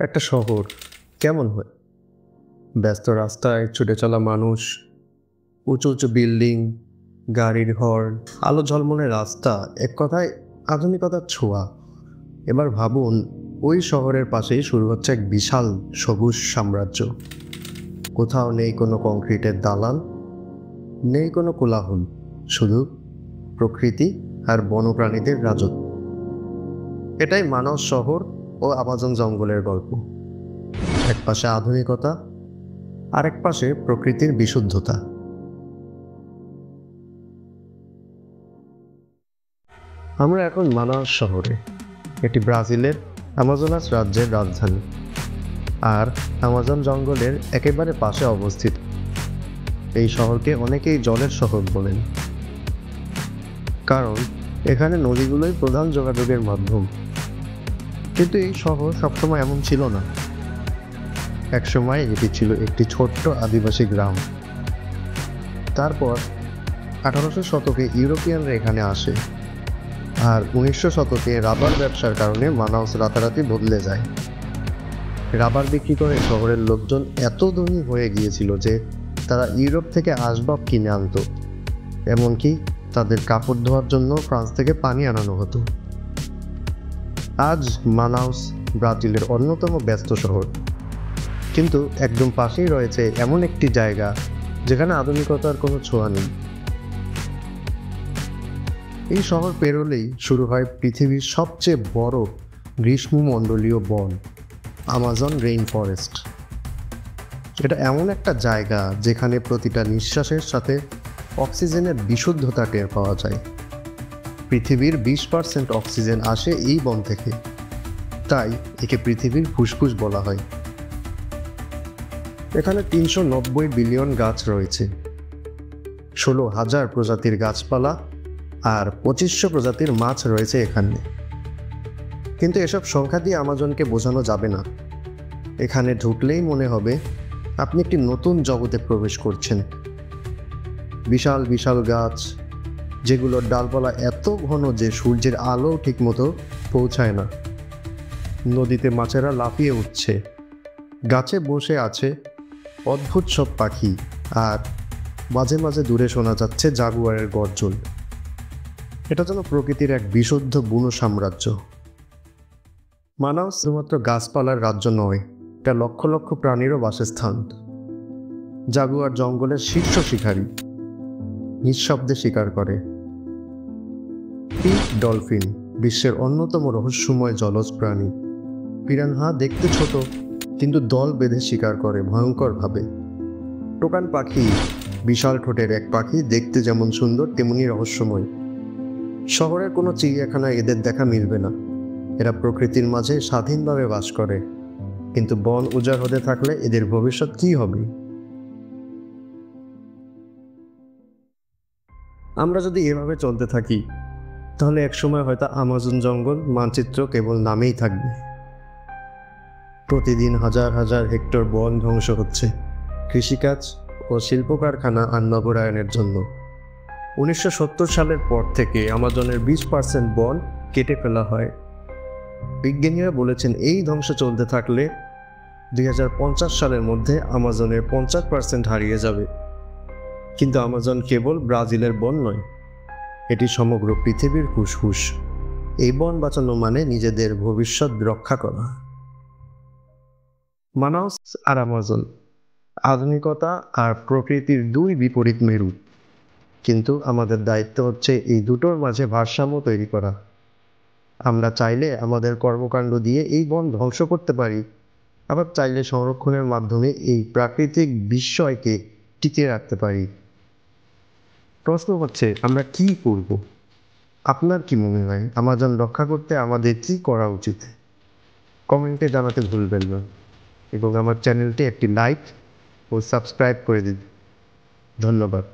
একটা শহর কেমন হয়? ব্যস্ত রাস্তায় ছুটে চলা মানুষ, উঁচু উঁচু বিল্ডিং, গাড়ির হর্ন, আলো ঝলমলে রাস্তা, এক কথায় আধুনিকতার ছোঁয়া। এবার ভাবুন, ওই শহরের পাশেই শুরু হচ্ছে এক বিশাল সবুজ সাম্রাজ্য। কোথাও নেই কোনো কংক্রিটের দালান, নেই কোনো কোলাহল, শুধু প্রকৃতি আর বন্যপ্রাণীদের রাজত্ব। এটাই মানব শহর ও আমাজন জঙ্গলের গল্প। এক পাশে আধুনিকতা, আরেক পাশে প্রকৃতির বিশুদ্ধতা। আমরা এখন মানাউস শহরে। এটি ব্রাজিলের আমাজোনাস রাজ্যের রাজধানী আর আমাজন জঙ্গলের একেবারে পাশে অবস্থিত। এই শহরকে অনেকেই জলের শহর বলেন, কারণ এখানে নদীগুলোই প্রধান যোগাযোগের মাধ্যম। কিন্তু এই শহর সবসময় এমন ছিল না। একসময় এটি ছিল একটি ছোট্ট আদিবাসী গ্রাম। তারপর 1800 শতকে ইউরোপিয়ানরা এখানে আসে, আর 1900 শতকে রাবার ব্যবসার কারণে মানাউস রাতারাতি বদলে যায়। রাবার বিক্রি করে শহরের লোকজন এত ধনী হয়ে গিয়েছিল যে তারা ইউরোপ থেকে আসবাব কিনে আনত, এমনকি তাদের কাপড় ধোয়ার জন্য ফ্রান্স থেকে পানি আনানো হতো। আজ মানাউস ব্রাজিলের অন্যতম ব্যস্ত শহর, কিন্তু একদম পাশেই রয়েছে এমন একটি জায়গা যেখানে আধুনিকতার কোনো ছোঁয়া নেই। এই শহর পেরোলেই শুরু হয় পৃথিবীর সবচেয়ে বড় গ্রীষ্মমণ্ডলীয় বন, আমাজন রেইন ফরেস্ট। এটা এমন একটা জায়গা যেখানে প্রতিটা নিঃশ্বাসের সাথে অক্সিজেনের বিশুদ্ধতা টের পাওয়া যায়। পৃথিবীর 20% অক্সিজেন আসে এই বন থেকে, তাই একে পৃথিবীর ফুসফুস বলা হয়। এখানে 390 বিলিয়ন গাছ রয়েছে, 16,000 প্রজাতির গাছপালা আর 2500 প্রজাতির মাছ রয়েছে এখানে। কিন্তু এসব সংখ্যা দিয়ে আমাজনকে বোঝানো যাবে না। এখানে ঢুকলেই মনে হবে আপনি একটি নতুন জগতে প্রবেশ করছেন। বিশাল বিশাল গাছ, যেগুলোর ডালপালা এত ঘন যে সূর্যের আলো ঠিকমতো পৌঁছায় না। নদীতে মাছেরা লাফিয়ে উঠছে, গাছে বসে আছে অদ্ভুত সব পাখি, আর মাঝে মাঝে দূরে শোনা যাচ্ছে জাগুয়ারের গর্জন। এটা যেন প্রকৃতির এক বিশুদ্ধ বুনো সাম্রাজ্য। মানাউস শুধুমাত্র গাছপালার রাজ্য নয়, এটা লক্ষ লক্ষ প্রাণীরও বাসস্থান। জাগুয়ার জঙ্গলের শীর্ষ শিকারী, নিঃশব্দে শিকার করে। পিঙ্ক ডলফিন বিশ্বের অন্যতম রহস্যময় জলজ প্রাণী। পিরানহা দেখতে ছোট, কিন্তু দল বেঁধে শিকার করে ভয়ঙ্করভাবে। টোকান পাখি, বিশাল ঠোঁটের এক পাখি, দেখতে যেমন সুন্দর তেমনি রহস্যময়। শহরের কোনো চিড়িয়াখানায় এদের দেখা মিলবে না। এরা প্রকৃতির মাঝে স্বাধীনভাবে বাস করে, কিন্তু বন উজাড় হতে থাকলে এদের ভবিষ্যৎ কী হবে? আমরা যদি এভাবে চলতে থাকি, তাহলে একসময় হয়তো আমাজন জঙ্গল মানচিত্র কেবল নামেই থাকবে। প্রতিদিন হাজার হাজার হেক্টর বন ধ্বংস হচ্ছে কৃষিকাজ ও শিল্প কারখানা আর নগরায়নের জন্য। 1970 সালের পর থেকে আমাজনের 20% বন কেটে ফেলা হয়। বিজ্ঞানীরা বলেছেন এই ধ্বংস চলতে থাকলে 2050 সালের মধ্যে আমাজনের 50% হারিয়ে যাবে। কিন্তু আমাজন কেবল ব্রাজিলের বন নয়, এটি সমগ্র পৃথিবীর ফুসফুস। এই বন বাঁচানো মানে নিজেদের ভবিষ্যৎ রক্ষা করা। মানাউস আর আমাজন, আধুনিকতা আর প্রকৃতির দুই বিপরীত মেরু। কিন্তু আমাদের দায়িত্ব হচ্ছে এই দুটোর মাঝে ভারসাম্য তৈরি করা। আমরা চাইলে আমাদের কর্মকাণ্ড দিয়ে এই বন ধ্বংস করতে পারি, আবার চাইলে সংরক্ষণের মাধ্যমে এই প্রাকৃতিক বিস্ময়কে টিকিয়ে রাখতে পারি। প্রশ্ন হচ্ছে, আমরা কি করব? আপনার কি মনে হয় আমাজন রক্ষা করতে আমাদের কি করা উচিত? কমেন্টে জানাতে ভুলবেন না, এবং আমার চ্যানেলটি একটি লাইক ও সাবস্ক্রাইব করে দিন। ধন্যবাদ।